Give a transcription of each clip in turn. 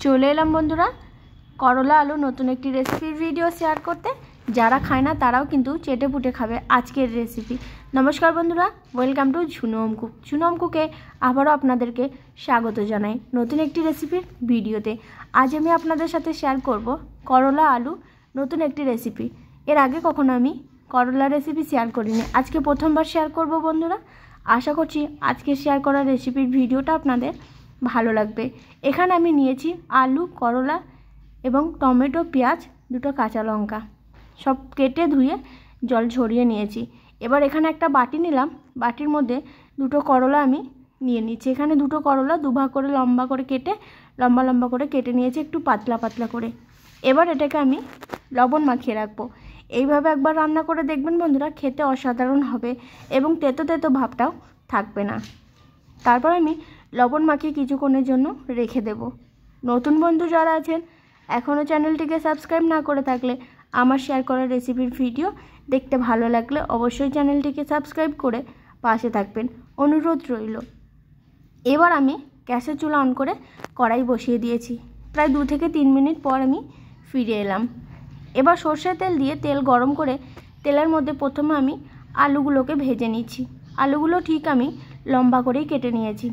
চলে এলাম বন্ধুরা করলা আলু নতুন একটি রেসিপির ভিডিও শেয়ার করতে। যারা খায় না তারাও কিন্তু চেটে পুটে খাবে আজকের রেসিপি। নমস্কার বন্ধুরা, ওয়েলকাম টু ঝুনম কুকে আবারও আপনাদেরকে স্বাগত জানাই নতুন একটি রেসিপির ভিডিওতে। আজ আমি আপনাদের সাথে শেয়ার করব করলা আলু নতুন একটি রেসিপি। এর আগে কখনো আমি করলা রেসিপি শেয়ার করিনি, আজকে প্রথমবার শেয়ার করব বন্ধুরা। আশা করছি আজকে শেয়ার করা রেসিপির ভিডিওটা আপনাদের ভালো লাগবে। এখানে আমি নিয়েছি আলু, করলা এবং টমেটো, পেঁয়াজ, দুটো কাঁচা লঙ্কা, সব কেটে ধুয়ে জল ঝরিয়ে নিয়েছি। এবার এখানে একটা বাটি নিলাম, বাটির মধ্যে দুটো করলা আমি নিয়ে নিচ্ছি। এখানে দুটো করলা দুভাগ করে লম্বা করে কেটে নিয়েছি, একটু পাতলা পাতলা করে। এবার এটাকে আমি লবণ মাখিয়ে রাখবো। এইভাবে একবার রান্না করে দেখবেন বন্ধুরা, খেতে অসাধারণ হবে এবং তেতো তেতো ভাবটাও থাকবে না। তারপর আমি লবণ মাখিয়ে কিছুক্ষণের জন্য রেখে দেব। নতুন বন্ধু যারা আছেন এখনও চ্যানেলটিকে সাবস্ক্রাইব না করে থাকলে, আমার শেয়ার করা রেসিপির ভিডিও দেখতে ভালো লাগলে অবশ্যই চ্যানেলটিকে সাবস্ক্রাইব করে পাশে থাকবেন, অনুরোধ রইল। এবার আমি গ্যাসের চুলা অন করে কড়াই বসিয়ে দিয়েছি। প্রায় 2 থেকে 3 মিনিট পর আমি ফিরে এলাম। এবার সর্ষের তেল দিয়ে তেল গরম করে তেলের মধ্যে প্রথমে আমি আলুগুলোকে ভেজে নিচ্ছি। আলুগুলো ঠিক আমি লম্বা করেই কেটে নিয়েছি।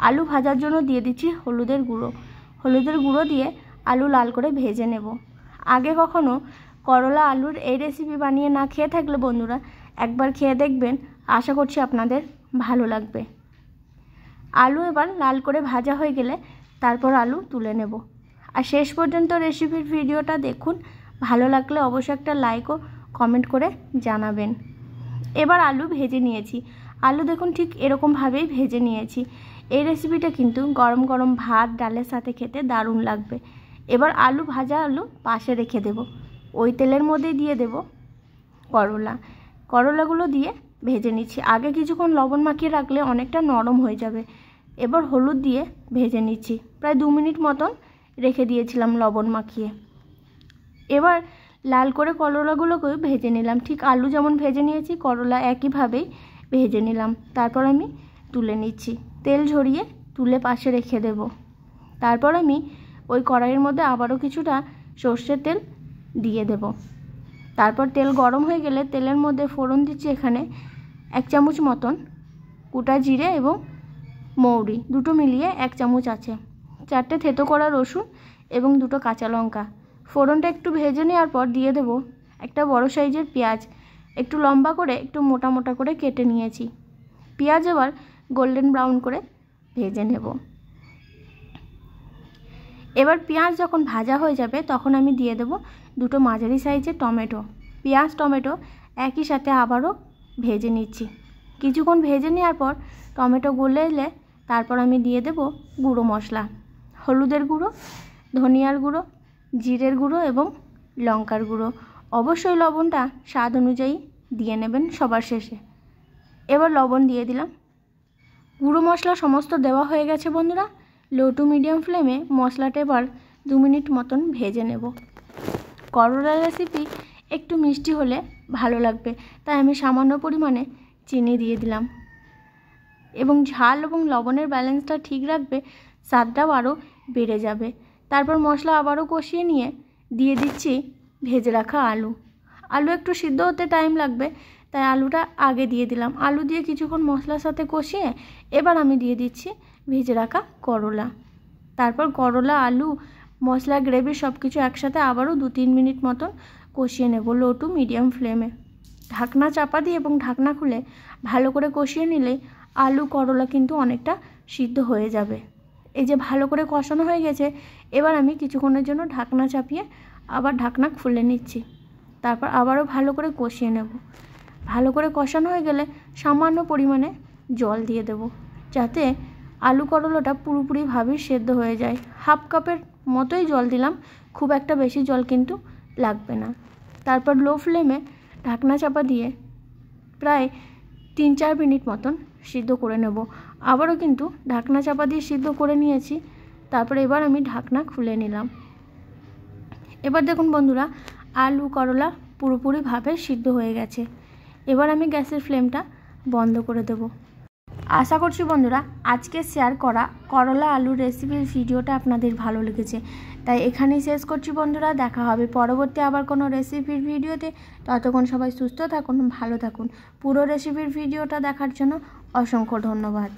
আলু ভাজার জন্য দিয়ে দিচ্ছি হলুদের গুঁড়ো দিয়ে আলু লাল করে ভেজে নেব। আগে কখনো করলা আলুর এই রেসিপি বানিয়ে না খেয়ে থাকলে বন্ধুরা একবার খেয়ে দেখবেন, আশা করছি আপনাদের ভালো লাগবে। আলু এবার লাল করে ভাজা হয়ে গেলে তারপর আলু তুলে নেব। আর শেষ পর্যন্ত রেসিপির ভিডিওটা দেখুন, ভালো লাগলে অবশ্যই একটা লাইক ও কমেন্ট করে জানাবেন। এবার আলু ভেজে নিয়েছি। আলু দেখুন ঠিক এরকমভাবেই ভেজে নিয়েছি। এই রেসিপিটা কিন্তু গরম গরম ভাত ডালের সাথে খেতে দারুণ লাগবে। এবার ভাজা আলু পাশে রেখে দেব। ওই তেলের মধ্যে দিয়ে দেব করলাগুলো দিয়ে ভেজে নিচ্ছি। আগে কিছুক্ষণ লবণ মাখিয়ে রাখলে অনেকটা নরম হয়ে যাবে। এবার হলুদ দিয়ে ভেজে নিচ্ছি। প্রায় 2 মিনিট মতন রেখে দিয়েছিলাম লবণ মাখিয়ে। এবার লাল করে করলাগুলোকেও ভেজে নিলাম। ঠিক আলু যেমন ভেজে নিয়েছি করলা একইভাবেই ভেজে নিলাম। তারপর আমি তুলে নিচ্ছি। তেল ঝরিয়ে তুলে পাশে রেখে দেব। তারপর আমি ওই কড়াইয়ের মধ্যে আবারও কিছুটা সর্ষের তেল দিয়ে দেব। তারপর তেল গরম হয়ে গেলে তেলের মধ্যে ফোড়ন দিচ্ছি। এখানে 1 চামচ মতন গোটা জিরে এবং মৌরি, দুটো মিলিয়ে 1 চামচ আছে, 4টে থেতো করা রসুন এবং 2টো কাঁচা লঙ্কা। ফোড়নটা একটু ভেজে নেওয়ার পর দিয়ে দেব একটা বড় সাইজের পেঁয়াজ, একটু লম্বা করে একটু মোটা মোটা করে কেটে নিয়েছি। পেঁয়াজ এবার গোল্ডেন ব্রাউন করে ভেজে নেব। এবার পেঁয়াজ যখন ভাজা হয়ে যাবে তখন আমি দিয়ে দেব 2টো মাঝারি সাইজের টমেটো। পেঁয়াজ টমেটো একই সাথে আবারও ভেজে নিচ্ছি। কিছুক্ষণ ভেজে নেওয়ার পর টমেটো গলে এলে তারপর আমি দিয়ে দেব গুঁড়ো মশলা, হলুদের গুঁড়ো, ধনিয়ার গুঁড়ো, জিরের গুঁড়ো এবং লঙ্কার গুঁড়ো। অবশ্যই লবণটা স্বাদ অনুযায়ী দিয়ে নেবেন সবার শেষে। এবার লবণ দিয়ে দিলাম। গুঁড়ো মশলা সমস্ত দেওয়া হয়ে গেছে বন্ধুরা। লো টু মিডিয়াম ফ্লেমে মশলাটা এবার 2 মিনিট মতন ভেজে নেব। করলা রেসিপি একটু মিষ্টি হলে ভালো লাগবে, তাই আমি সামান্য পরিমাণে চিনি দিয়ে দিলাম এবং ঝাল এবং লবণের ব্যালেন্সটা ঠিক রাখবে, স্বাদটাও আরও বেড়ে যাবে। তারপর মশলা আবারও কষিয়ে নিয়ে দিয়ে দিচ্ছি ভেজে রাখা আলু একটু সিদ্ধ হতে টাইম লাগবে, তাই আলুটা আগে দিয়ে দিলাম। আলু দিয়ে কিছুক্ষণ মশলার সাথে কষিয়ে এবার আমি দিয়ে দিচ্ছি ভেজে রাখা করলা। তারপর করলা, আলু, মশলা, গ্রেভি সব কিছু একসাথে আবারও 2-3 মিনিট মতন কষিয়ে নেব লো টু মিডিয়াম ফ্লেমে। ঢাকনা চাপা দিয়ে এবং ঢাকনা খুলে ভালো করে কষিয়ে নিলে আলু করলা কিন্তু অনেকটা সিদ্ধ হয়ে যাবে। এই যে ভালো করে কষানো হয়ে গেছে, এবার আমি কিছুক্ষণের জন্য ঢাকনা চাপিয়ে আবার ঢাকনা খুলে নিচ্ছি। তারপর আবারও ভালো করে কষিয়ে নেব। ভালো করে কষানো হয়ে গেলে সামান্য পরিমাণে জল দিয়ে দেব, যাতে আলু করলাটা পুরোপুরিভাবে সেদ্ধ হয়ে যায়। 1/2 কাপের মতোই জল দিলাম, খুব একটা বেশি জল কিন্তু লাগবে না। তারপর লো ফ্লেমে ঢাকনা চাপা দিয়ে প্রায় 3-4 মিনিট মতন সিদ্ধ করে নেব। আবারও কিন্তু ঢাকনা চাপা দিয়ে সিদ্ধ করে নিয়েছি। তারপরে এবার আমি ঢাকনা খুলে নিলাম। এবার দেখুন বন্ধুরা, আলু করলা পুরোপুরিভাবে সিদ্ধ হয়ে গেছে। এবার আমি গ্যাসের ফ্লেমটা বন্ধ করে দেব। আশা করছি বন্ধুরা আজকে শেয়ার করা করলা আলুর রেসিপির ভিডিওটা আপনাদের ভালো লেগেছে। তাই এখানেই শেষ করছি বন্ধুরা, দেখা হবে পরবর্তী আবার কোনো রেসিপির ভিডিওতে। ততক্ষণ সবাই সুস্থ থাকুন, ভালো থাকুন। পুরো রেসিপির ভিডিওটা দেখার জন্য অসংখ্য ধন্যবাদ।